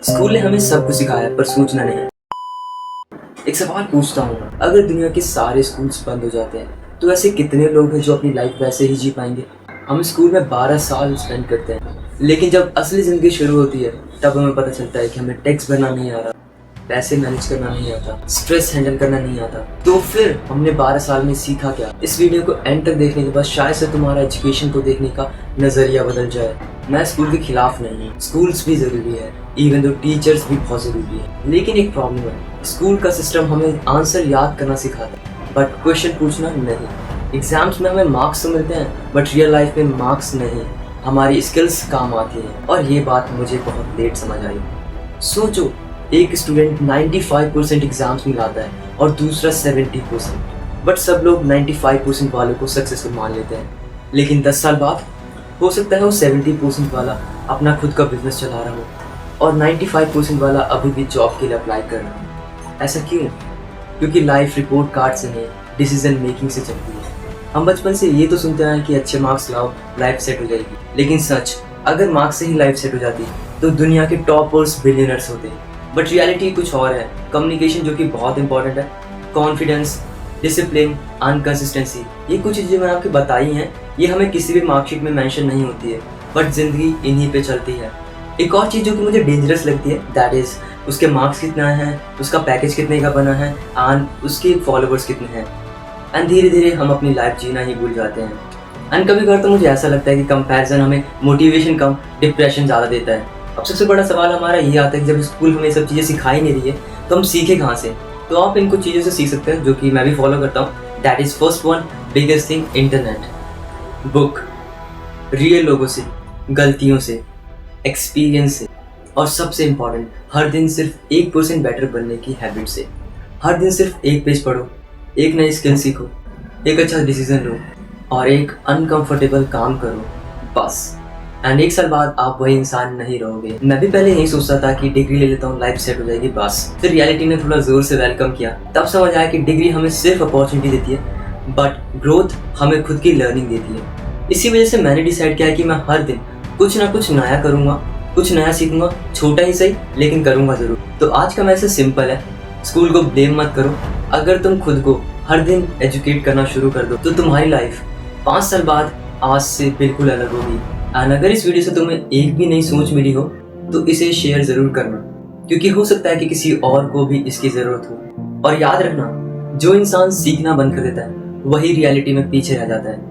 School ने हमें सब कुछ सिखाया पर सोचना नहीं। एक सवाल पूछता हूँ, अगर दुनिया के सारे स्कूल्स बंद हो जाते हैं तो ऐसे कितने लोग हैं जो अपनी लाइफ वैसे ही जी पाएंगे। हम स्कूल में 12 साल स्पेंड करते हैं, लेकिन जब असली ज़िंदगी शुरू होती है तब हमें पता चलता है कि हमें टेक्स्ट भरना नहीं आ रहा, पैसे मैनेज करना नहीं आता, स्ट्रेस हैंडल करना नहीं आता। तो फिर हमने 12 साल में सीखा क्या? इस वीडियो को एंड तक देखने के बाद शायद से तुम्हारा एजुकेशन को देखने का नज़रिया बदल जाए। मैं स्कूल के खिलाफ नहीं हूँ, स्कूल्स भी ज़रूरी है, इवन दो टीचर्स भी बहुत ज़रूरी है। लेकिन एक प्रॉब्लम है, स्कूल का सिस्टम हमें आंसर याद करना सिखाता है बट क्वेश्चन पूछना नहीं। एग्जाम्स में हमें मार्क्स तो मिलते हैं बट रियल लाइफ में मार्क्स नहीं, हमारी स्किल्स काम आती हैं। और ये बात मुझे बहुत लेट समझ आई। सोचो, एक स्टूडेंट 95% एग्जाम्स में लाता है और दूसरा 70%, बट सब लोग 95% वालों को सक्सेसफुल मान लेते हैं। लेकिन 10 साल बाद हो सकता है वो 70% वाला अपना खुद का बिजनेस चला रहा हो और 95% वाला अभी भी जॉब के लिए अप्लाई कर रहा हो। ऐसा क्यों? क्योंकि लाइफ रिपोर्ट कार्ड से नहीं, डिसीजन मेकिंग से चलती है। हम बचपन से ये तो सुनते हैं कि अच्छे मार्क्स लाओ लाइफ सेट हो जाएगी, लेकिन सच, अगर मार्क्स से ही लाइफ सेट हो जाती तो दुनिया के टॉपर्स बिलियनर्स होते। बट रियलिटी कुछ और है। कम्युनिकेशन जो कि बहुत इंपॉर्टेंट है, कॉन्फिडेंस, डिसिप्लिन, अनकंसिस्टेंसी, ये कुछ चीज़ें मैंने आपको बताई हैं, ये हमें किसी भी मार्कशीट में मेंशन नहीं होती है बट ज़िंदगी इन्हीं पे चलती है। एक और चीज़ जो कि मुझे डेंजरस लगती है, दैट इज़ उसके मार्क्स कितना है, उसका पैकेज कितने का बना है एंड उसके फॉलोवर्स कितने हैं। एंड धीरे धीरे हम अपनी लाइफ जीना ही भूल जाते हैं। एंड कभी कभार तो मुझे ऐसा लगता है कि कंपैरिजन हमें मोटिवेशन कम, डिप्रेशन ज़्यादा देता है। अब सबसे बड़ा सवाल हमारा ये आता है कि जब स्कूल हमें सब चीज़ें सिखाई नहीं रही है तो हम सीखे कहाँ से? तो आप इन कुछ चीज़ों से सीख सकते हैं जो कि मैं भी फॉलो करता हूँ। That is first one, biggest thing, internet, book, real लोगों से, गलतियों से, एक्सपीरियंस से, और सबसे इम्पॉर्टेंट, हर दिन सिर्फ 1% बेटर बनने की हैबिट से। हर दिन सिर्फ एक पेज पढ़ो, एक नई स्किल सीखो, एक अच्छा डिसीजन लो और एक अनकंफर्टेबल काम करो, बस। एंड 1 साल बाद आप वही इंसान नहीं रहोगे। मैं भी पहले यही सोचता था कि डिग्री ले लेता हूँ, लाइफ सेट हो जाएगी, बस। फिर रियलिटी ने थोड़ा जोर से वेलकम किया, तब समझ आया कि डिग्री हमें सिर्फ अपॉर्चुनिटी देती है बट ग्रोथ हमें खुद की लर्निंग देती है। इसी वजह से मैंने डिसाइड किया कि मैं हर दिन कुछ ना कुछ नया करूँगा, कुछ नया सीखूंगा, छोटा ही सही लेकिन करूँगा ज़रूर। तो आज का मैसेज सिंपल है, स्कूल को ब्लेम मत करो। अगर तुम खुद को हर दिन एजुकेट करना शुरू कर दो तो तुम्हारी लाइफ 5 साल बाद आज से बिल्कुल अलग होगी। एंड अगर इस वीडियो से तुम्हें एक भी नई सोच मिली हो तो इसे शेयर ज़रूर करना, क्योंकि हो सकता है कि किसी और को भी इसकी ज़रूरत हो। और याद रखना, जो इंसान सीखना बंद कर देता है वही रियलिटी में पीछे रह जाता है।